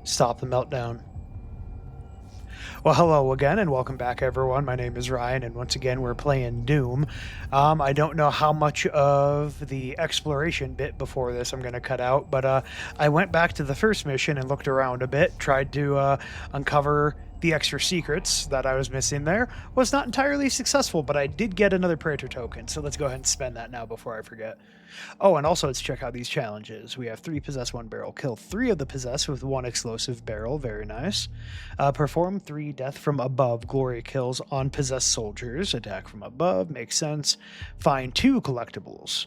Stop the meltdown. Well, hello again, and welcome back, everyone. My name is Ryan, and once again, we're playing Doom. I don't know how much of the exploration bit before this I'm going to cut out, but I went back to the first mission and looked around a bit, tried to uncover the extra secrets that I was missing there. Was not entirely successful, but I did get another Praetor token, so let's go ahead and spend that now before I forget. Oh, and also let's check out these challenges. We have 3 possess 1 barrel. Kill 3 of the possessed with 1 explosive barrel. Very nice. Perform 3 death from above glory kills on possessed soldiers. Attack from above. Makes sense. Find 2 collectibles.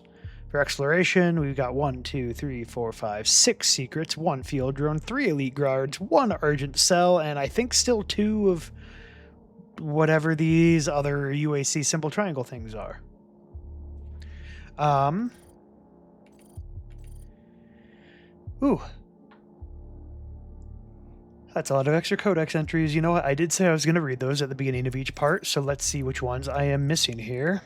For exploration, we've got 1, 2, 3, 4, 5, 6 secrets, 1 field drone, 3 elite guards, 1 urgent cell, and I think still 2 of whatever these other UAC simple triangle things are. Ooh. That's a lot of extra Codex entries. You know what? I did say I was going to read those at the beginning of each part, so let's see which ones I am missing here.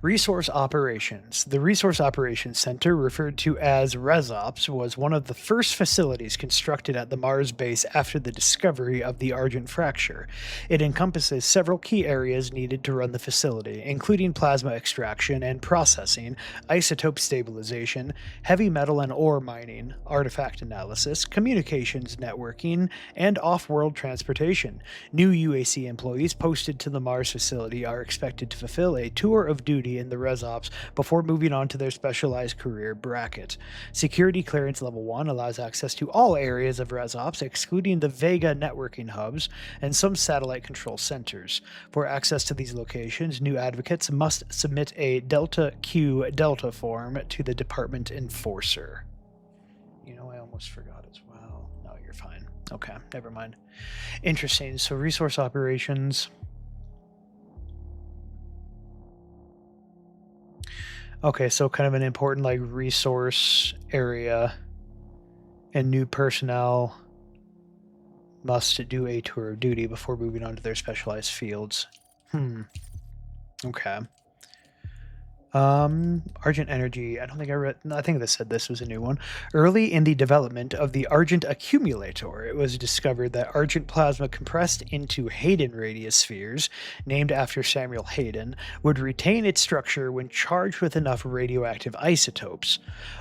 Resource Operations. The Resource Operations Center, referred to as ResOps, was one of the first facilities constructed at the Mars base after the discovery of the Argent Fracture. It encompasses several key areas needed to run the facility, including plasma extraction and processing, isotope stabilization, heavy metal and ore mining, artifact analysis, communications networking, and off-world transportation. New UAC employees posted to the Mars facility are expected to fulfill a tour of duty in the ResOps before moving on to their specialized career bracket. Security clearance level 1 allows access to all areas of ResOps, excluding the Vega networking hubs and some satellite control centers. For access to these locations, new advocates must submit a Delta Q Delta form to the Department Enforcer. You know, I almost forgot as well. No, you're fine. Okay, never mind. Interesting. So resource operations. Okay, so kind of an important like resource area, and new personnel must do a tour of duty before moving on to their specialized fields. Okay. Argent Energy. I don't think I read. I think this said this was a new one. Early in the development of the Argent Accumulator, it was discovered that Argent plasma compressed into Hayden radius spheres, named after Samuel Hayden, would retain its structure when charged with enough radioactive isotopes.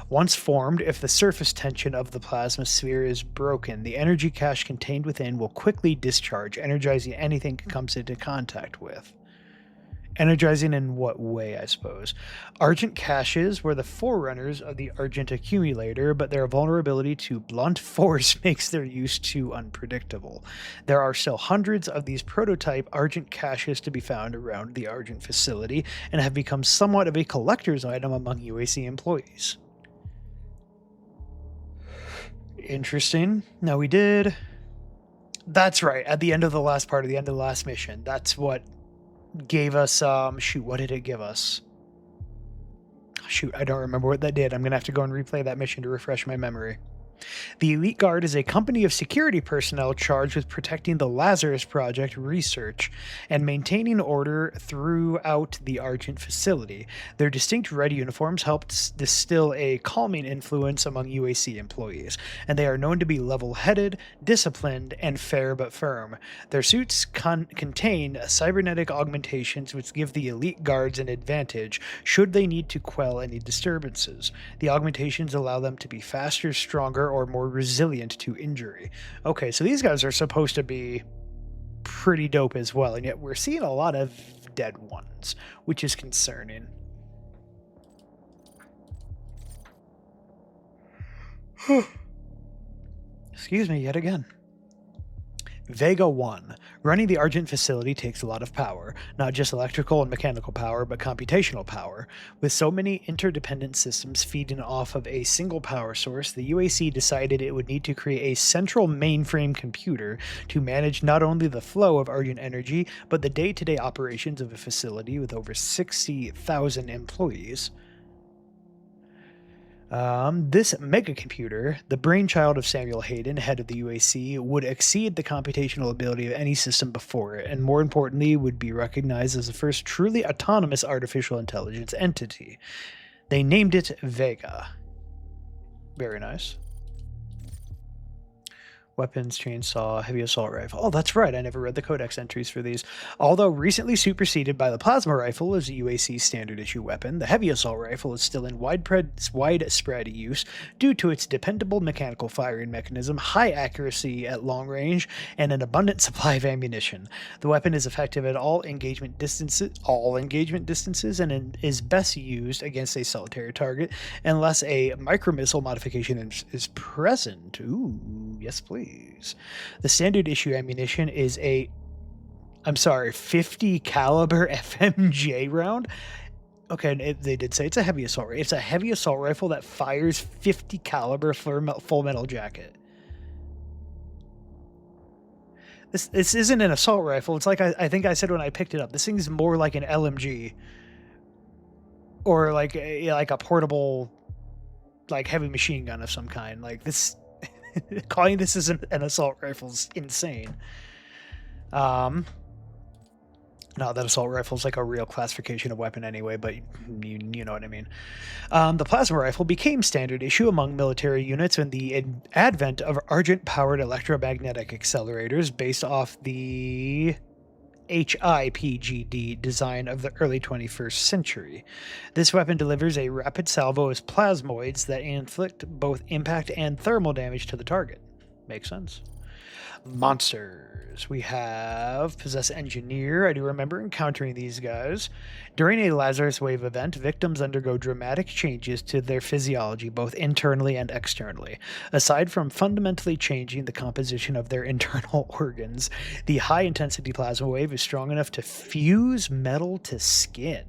Once formed, if the surface tension of the plasma sphere is broken, the energy cache contained within will quickly discharge, energizing anything it comes into contact with. Energizing in what way, I suppose? Argent caches were the forerunners of the Argent Accumulator, but their vulnerability to blunt force makes their use too unpredictable. There are still hundreds of these prototype Argent caches to be found around the Argent facility, and have become somewhat of a collector's item among UAC employees. Interesting. Now we did... That's right, at the end of the last part, at the end of the last mission, that's what gave us, shoot, what did it give us? Shoot, I don't remember what that did. I'm gonna have to go and replay that mission to refresh my memory. The Elite Guard is a company of security personnel charged with protecting the Lazarus Project research and maintaining order throughout the Argent facility. Their distinct red uniforms helped distill a calming influence among UAC employees, and they are known to be level-headed, disciplined, and fair but firm. Their suits contain cybernetic augmentations which give the Elite Guards an advantage should they need to quell any disturbances. The augmentations allow them to be faster, stronger, or more resilient to injury. Okay, so these guys are supposed to be pretty dope as well, and yet we're seeing a lot of dead ones, which is concerning. Excuse me yet again. Vega 1. Running the Argent facility takes a lot of power, not just electrical and mechanical power, but computational power. With so many interdependent systems feeding off of a single power source, the UAC decided it would need to create a central mainframe computer to manage not only the flow of Argent energy, but the day-to-day operations of a facility with over 60,000 employees. This megacomputer, the brainchild of Samuel Hayden, head of the UAC, would exceed the computational ability of any system before it, and more importantly, would be recognized as the first truly autonomous artificial intelligence entity. They named it Vega. Very nice. Weapons, chainsaw, heavy assault rifle. Oh, that's right. I never read the Codex entries for these. Although recently superseded by the plasma rifle as a UAC standard issue weapon, the heavy assault rifle is still in widespread use due to its dependable mechanical firing mechanism, high accuracy at long range, and an abundant supply of ammunition. The weapon is effective at all engagement distances, and is best used against a solitary target unless a micro-missile modification is present. Ooh, yes please. The standard issue ammunition is 50 caliber FMJ round. Okay, they did say it's a heavy assault rifle. It's a heavy assault rifle that fires 50 caliber full metal jacket. This isn't an assault rifle. It's like I think I said when I picked it up. This thing's more like an LMG, or like a portable, like heavy machine gun of some kind. Like this. Calling this an assault rifle is insane. No, that assault rifle is like a real classification of weapon anyway, but you know what I mean. The plasma rifle became standard issue among military units in the advent of Argent-powered electromagnetic accelerators based off the HIPGD design of the early 21st century. This weapon delivers a rapid salvo of plasmoids that inflict both impact and thermal damage to the target. Makes sense. Monsters. We have Possess Engineer. I do remember encountering these guys. During a Lazarus Wave event, victims undergo dramatic changes to their physiology, both internally and externally. Aside from fundamentally changing the composition of their internal organs, the high-intensity plasma wave is strong enough to fuse metal to skin.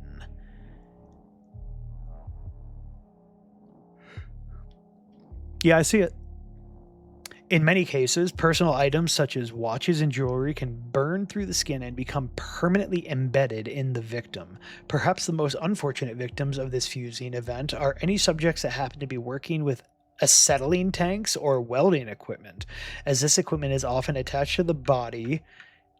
Yeah, I see it. In many cases, personal items such as watches and jewelry can burn through the skin and become permanently embedded in the victim. Perhaps the most unfortunate victims of this fusing event are any subjects that happen to be working with acetylene tanks or welding equipment, as this equipment is often attached to the body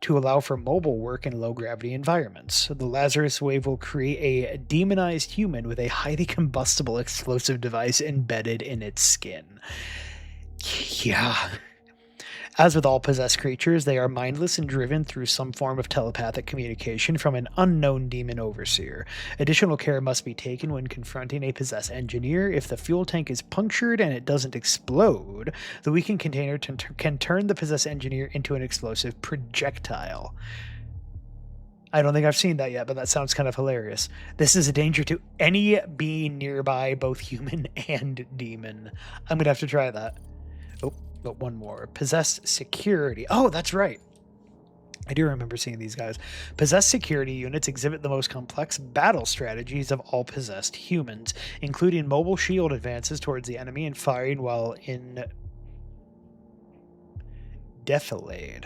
to allow for mobile work in low-gravity environments. The Lazarus Wave will create a demonized human with a highly combustible explosive device embedded in its skin. Yeah. As with all possessed creatures, they are mindless and driven through some form of telepathic communication from an unknown demon overseer. Additional care must be taken when confronting a possessed engineer. If the fuel tank is punctured and it doesn't explode, the weakened container can turn the possessed engineer into an explosive projectile. I don't think I've seen that yet, but that sounds kind of hilarious. This is a danger to any being nearby, both human and demon. I'm going to have to try that. Oh, but one more. Possessed security. Oh, that's right. I do remember seeing these guys. Possessed security units exhibit the most complex battle strategies of all possessed humans, including mobile shield advances towards the enemy and firing while in defilade.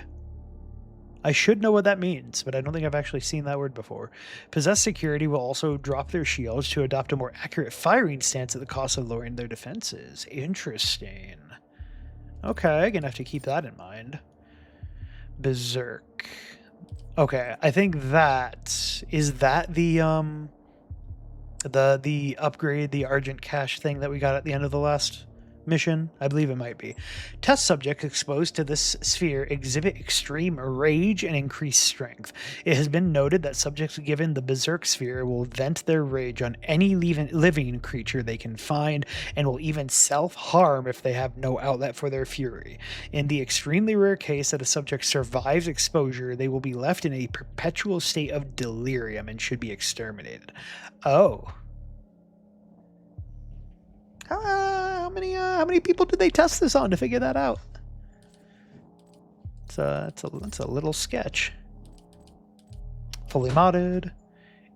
I should know what that means, but I don't think I've actually seen that word before. Possessed security will also drop their shields to adopt a more accurate firing stance at the cost of lowering their defenses. Interesting. Okay, gonna have to keep that in mind. Berserk. Okay, I think that is that the upgrade, the Argent cache thing that we got at the end of the last mission. I believe it might be. Test subjects exposed to this sphere exhibit extreme rage and increased strength. It has been noted that subjects given the Berserk sphere will vent their rage on any living creature they can find, and will even self-harm if they have no outlet for their fury. In the extremely rare case that a subject survives exposure, they will be left in a perpetual state of delirium and should be exterminated. Oh. How many people did they test this on to figure that out? It's a little sketch. Fully modded.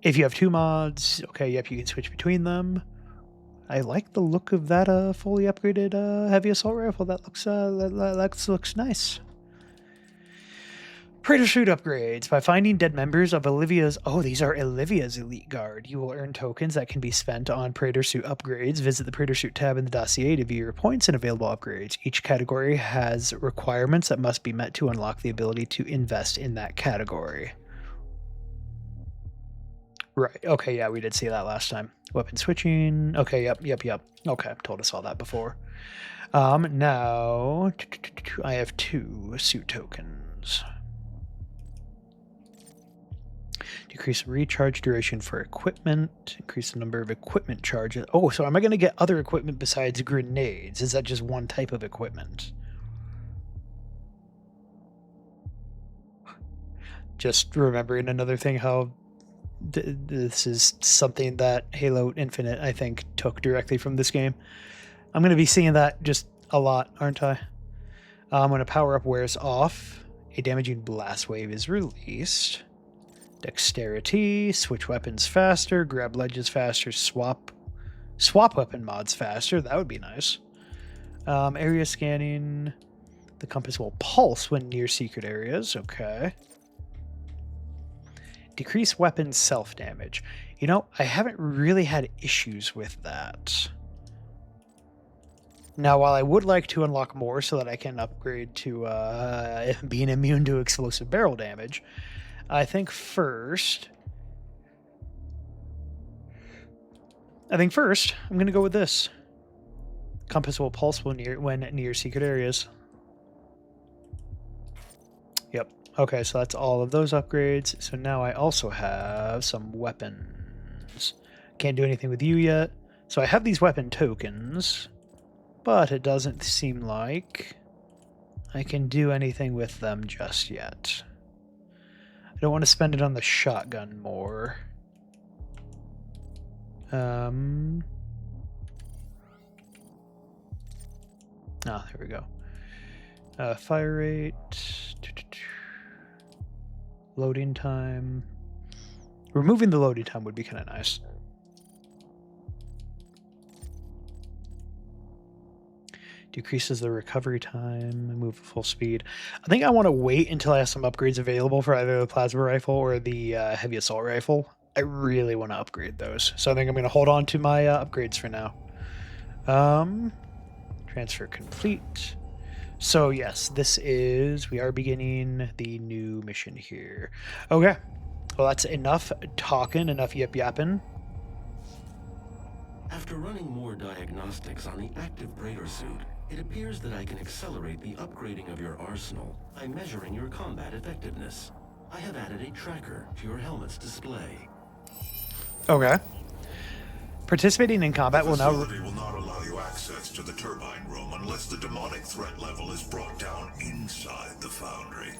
If you have two mods, okay, yep, you can switch between them. I like the look of that fully upgraded heavy assault rifle. That looks nice. Praetor suit upgrades. By finding dead members of Olivia's... Oh, these are Olivia's Elite Guard. You will earn tokens that can be spent on Praetor suit upgrades. Visit the Praetor suit tab in the dossier to view your points and available upgrades. Each category has requirements that must be met to unlock the ability to invest in that category. Right. Okay, yeah, we did see that last time. Weapon switching. Okay, yep. Okay, told us all that before. Now I have 2 suit tokens. Decrease recharge duration for equipment. Increase the number of equipment charges. Oh, so am I going to get other equipment besides grenades? Is that just one type of equipment? Just remembering another thing, how this is something that Halo Infinite, I think, took directly from this game. I'm going to be seeing that just a lot, aren't I? When a power-up wears off, a damaging blast wave is released. Dexterity, switch weapons faster, grab ledges faster, swap weapon mods faster. That would be nice. Area scanning. The compass will pulse when near secret areas. Okay. Decrease weapon self-damage. You know, I haven't really had issues with that. Now, while I would like to unlock more so that I can upgrade to being immune to explosive barrel damage, I think first I'm going to go with this. Compass will pulse when near secret areas. Yep. Okay, so that's all of those upgrades. So now I also have some weapons. Can't do anything with you yet. So I have these weapon tokens, but it doesn't seem like I can do anything with them just yet. I don't want to spend it on the shotgun more. There we go. Fire rate. Loading time. Removing the loading time would be kind of nice. Decreases the recovery time, move at full speed. I think I want to wait until I have some upgrades available for either the plasma rifle or the heavy assault rifle. I really want to upgrade those. So I think I'm going to hold on to my upgrades for now. Transfer complete. So yes, we are beginning the new mission here. Okay. Well, that's enough talking, enough yip-yapping. After running more diagnostics on the active Praetor suit, it appears that I can accelerate the upgrading of your arsenal by measuring your combat effectiveness. I have added a tracker to your helmet's display. Okay. Participating in combat will now... The facility will not allow you access to the turbine room unless the demonic threat level is brought down inside the Foundry.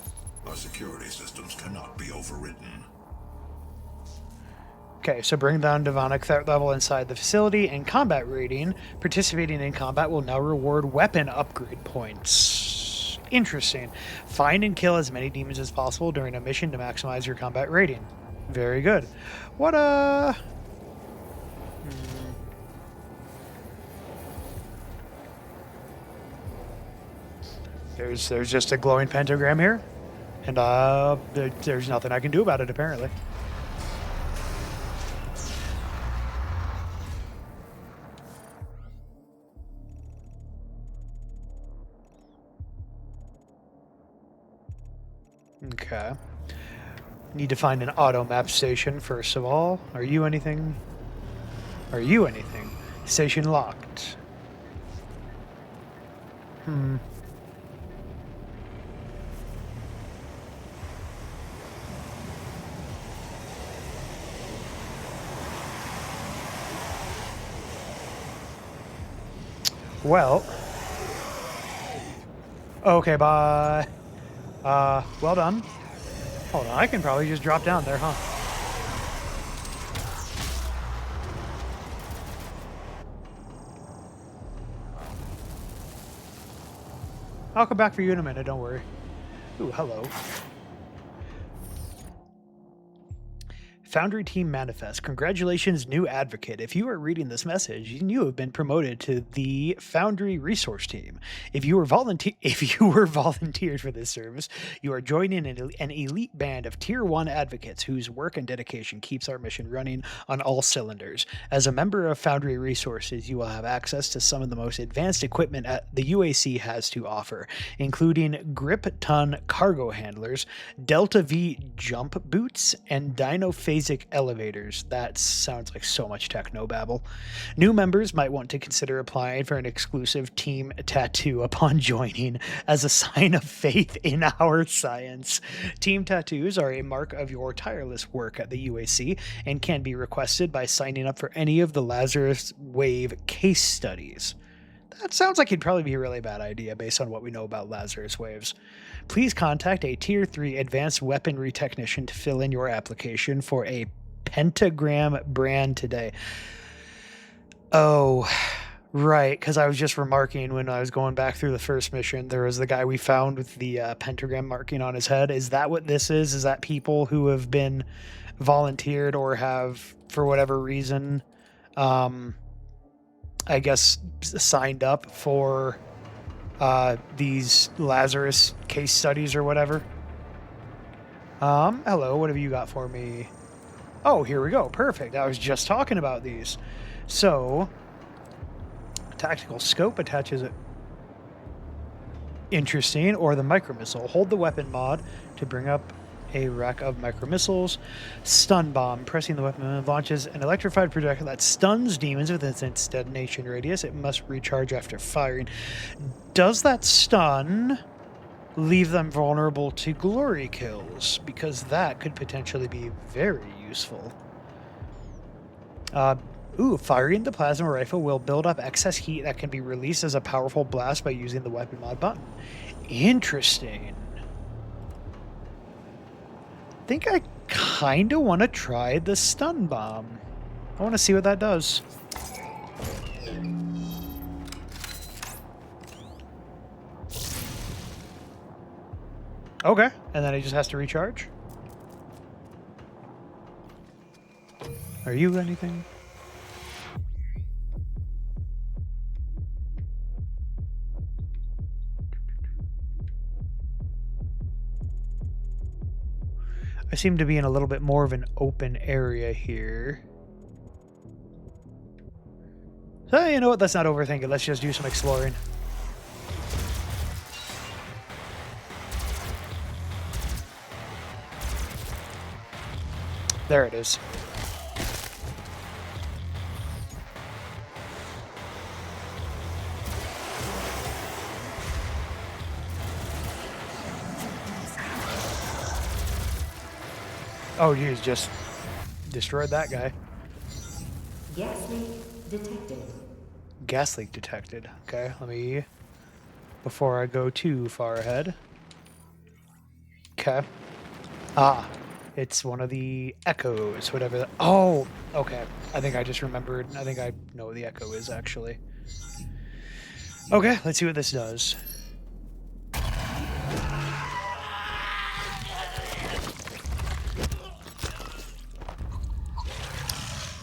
Our security systems cannot be overridden. Okay, so bring down demonic threat level inside the facility and combat rating. Participating in combat will now reward weapon upgrade points. Interesting. Find and kill as many demons as possible during a mission to maximize your combat rating. Very good. What There's just a glowing pentagram here, and there's nothing I can do about it apparently. Okay. Need to find an auto map station first of all. Are you anything? Station locked. Well. Okay, bye. Well done. Hold on, I can probably just drop down there, huh? I'll come back for you in a minute, don't worry. Ooh, hello. Foundry Team Manifest. Congratulations, new advocate. If you are reading this message, you have been promoted to the Foundry Resource Team. If you were volunteered for this service, you are joining an elite band of Tier 1 advocates whose work and dedication keeps our mission running on all cylinders. As a member of Foundry Resources, you will have access to some of the most advanced equipment the UAC has to offer, including grip-ton cargo handlers, Delta V jump boots, and Dino Phase basic elevators. That sounds like so much technobabble. New members might want to consider applying for an exclusive team tattoo upon joining as a sign of faith in our science. Team tattoos are a mark of your tireless work at the UAC and can be requested by signing up for any of the Lazarus Wave case studies. That sounds like it'd probably be a really bad idea based on what we know about Lazarus Waves. Please contact a Tier 3 advanced weaponry technician to fill in your application for a pentagram brand today. Oh, right, because I was just remarking when I was going back through the first mission, there was the guy we found with the pentagram marking on his head. Is that what this is? Is that people who have been volunteered or have, for whatever reason, I guess, signed up for these Lazarus case studies or whatever? Hello, what have you got for me? Oh, here we go. Perfect. I was just talking about these. So, tactical scope attaches it. Interesting. Or the micromissile. Hold the weapon mod to bring up a rack of micromissiles. Stun bomb. Pressing the weapon launches an electrified projectile that stuns demons within its detonation radius. It must recharge after firing. Does that stun leave them vulnerable to glory kills? Because that could potentially be very useful. Firing the plasma rifle will build up excess heat that can be released as a powerful blast by using the weapon mod button. Interesting. I think I kind of want to try the stun bomb. I want to see what that does. Okay, and then it just has to recharge? Are you anything? I seem to be in a little bit more of an open area here. So, you know what? Let's not overthink it. Let's just do some exploring. There it is. Oh, geez, just destroyed that guy. Gas leak detected. Gas leak detected. Okay, let me... Before I go too far ahead. Okay. Ah, it's one of the echoes, whatever that... Oh, okay. I think I just remembered. I think I know what the echo is, actually. Okay, let's see what this does.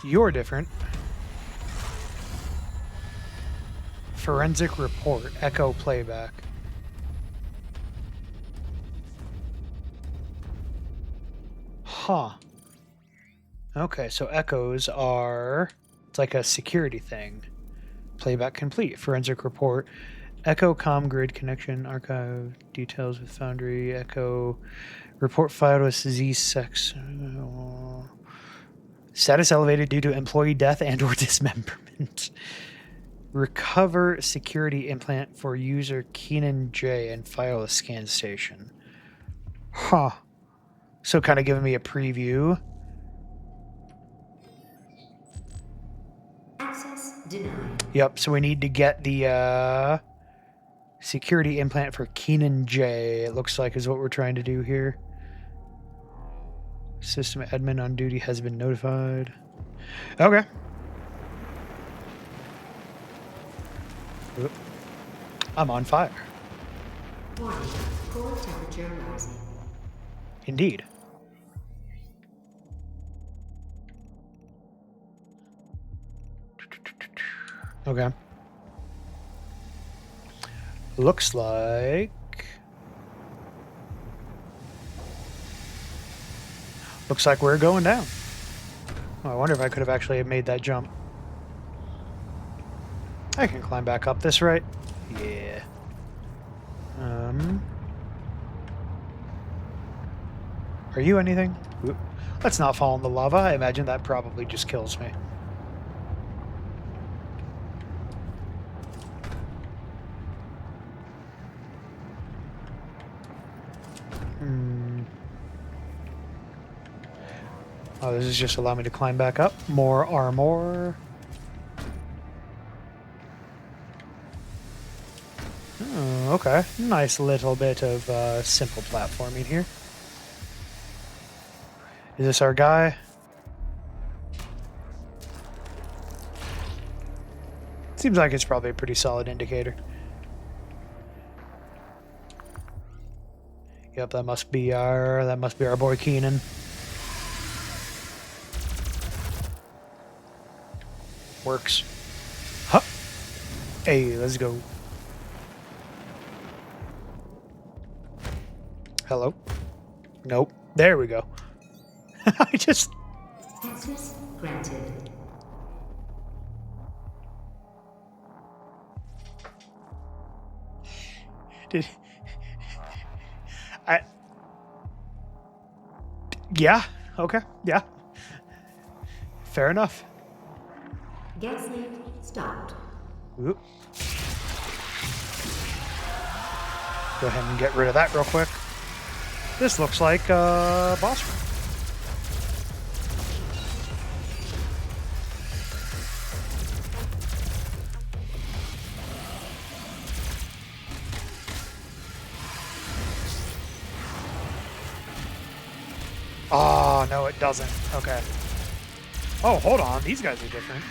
You're different. Forensic report. Echo playback. Huh. Okay, so echoes are... It's like a security thing. Playback complete. Forensic report. Echo comm grid connection. Archive details with Foundry. Echo report filed with Z-Sex. Status elevated due to employee death and or dismemberment. Recover security implant for user Keenan J and file a scan station. Huh. So kind of giving me a preview. Access denied. Yep, so we need to get the security implant for Keenan J, it looks like is what we're trying to do here. System admin on duty has been notified. Okay. Oop. I'm on fire. Warning, core temperature rising. Indeed. Okay. Looks like... Looks like we're going down. Oh, I wonder if I could have actually made that jump. I can climb back up this, right? Yeah. Are you anything? Oop. Let's not fall in the lava. I imagine that probably just kills me. Oh, this is just allow me to climb back up. More armor. Oh, okay. Nice little bit of simple platforming here. Is this our guy? Seems like it's probably a pretty solid indicator. Yep, that must be our boy Keenan. Works. Huh. Hey, let's go. Hello? Nope. There we go. I just... Access granted. Did... Yeah. Okay. Yeah. Fair enough. Gas leak stopped. Oop. Go ahead and get rid of that real quick. This looks like a boss room. Oh, no, it doesn't. Okay. Oh, hold on. These guys are different.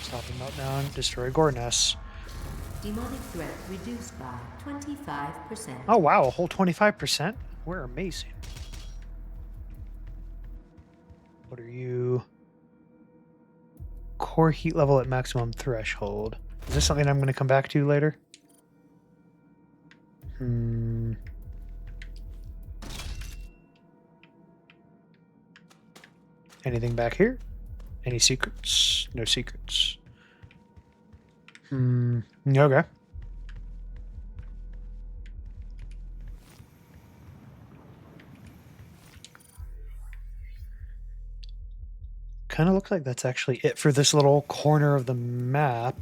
Stop and meltdown. Destroy Gore Nest. Demonic threat reduced by 25%. Oh, wow. A whole 25%? We're amazing. What are you? Core heat level at maximum threshold. Is this something I'm going to come back to later? Anything back here? Any secrets? No secrets. Okay. Kind of looks like that's actually it for this little corner of the map.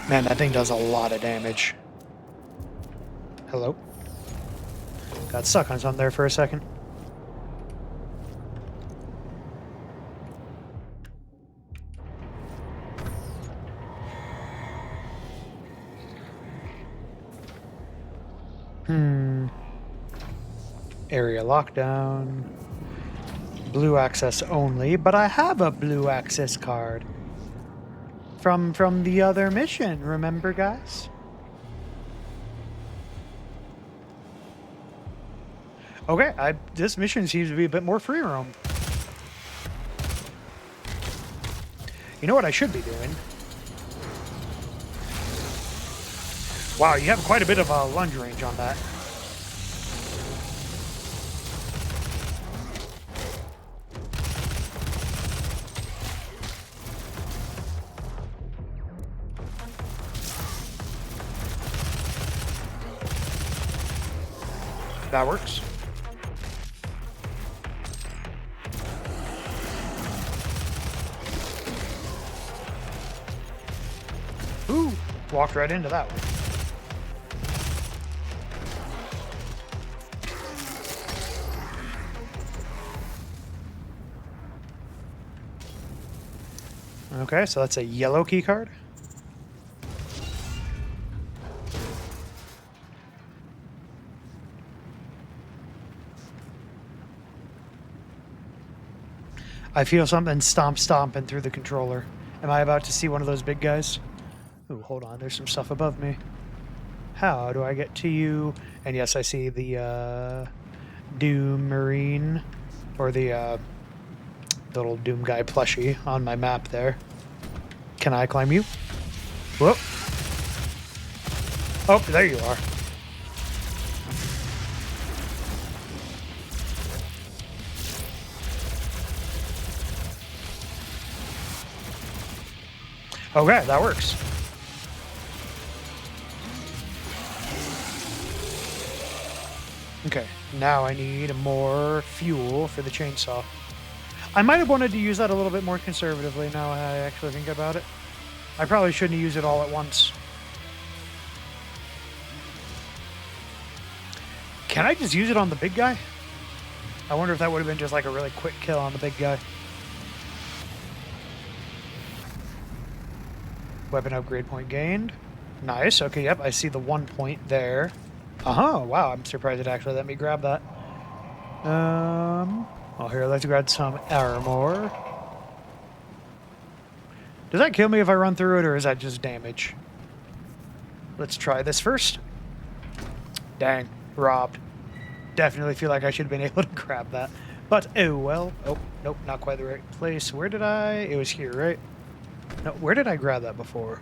Man, that thing does a lot of damage. Hello? Got stuck on something there for a second. Area lockdown. Blue access only, but I have a blue access card. From the other mission, remember, guys? Okay, this mission seems to be a bit more free roam. You know what I should be doing? Wow, you have quite a bit of a lunge range on that. That works. Ooh, walked right into that one. Okay, so that's a yellow key card. I feel something stomping through the controller. Am I about to see one of those big guys? Ooh, hold on. There's some stuff above me. How do I get to you? And yes, I see the Doom Marine, or the little Doom guy plushie on my map there. Can I climb you? Whoop. Oh, there you are. Okay, that works. Okay, now I need more fuel for the chainsaw. I might have wanted to use that a little bit more conservatively now I actually think about it. I probably shouldn't use it all at once. Can I just use it on the big guy? I wonder if that would have been just like a really quick kill on the big guy. Weapon upgrade point gained. Nice. Okay, yep, I see the 1 point there. Wow, I'm surprised it actually let me grab that. Well, here, let's grab some armor. Does that kill me if I run through it, or is that just damage? Let's try this first. Dang, robbed. Definitely feel like I should have been able to grab that. But, oh well. Oh, nope, not quite the right place. Where did I... It was here, right? No, where did I grab that before?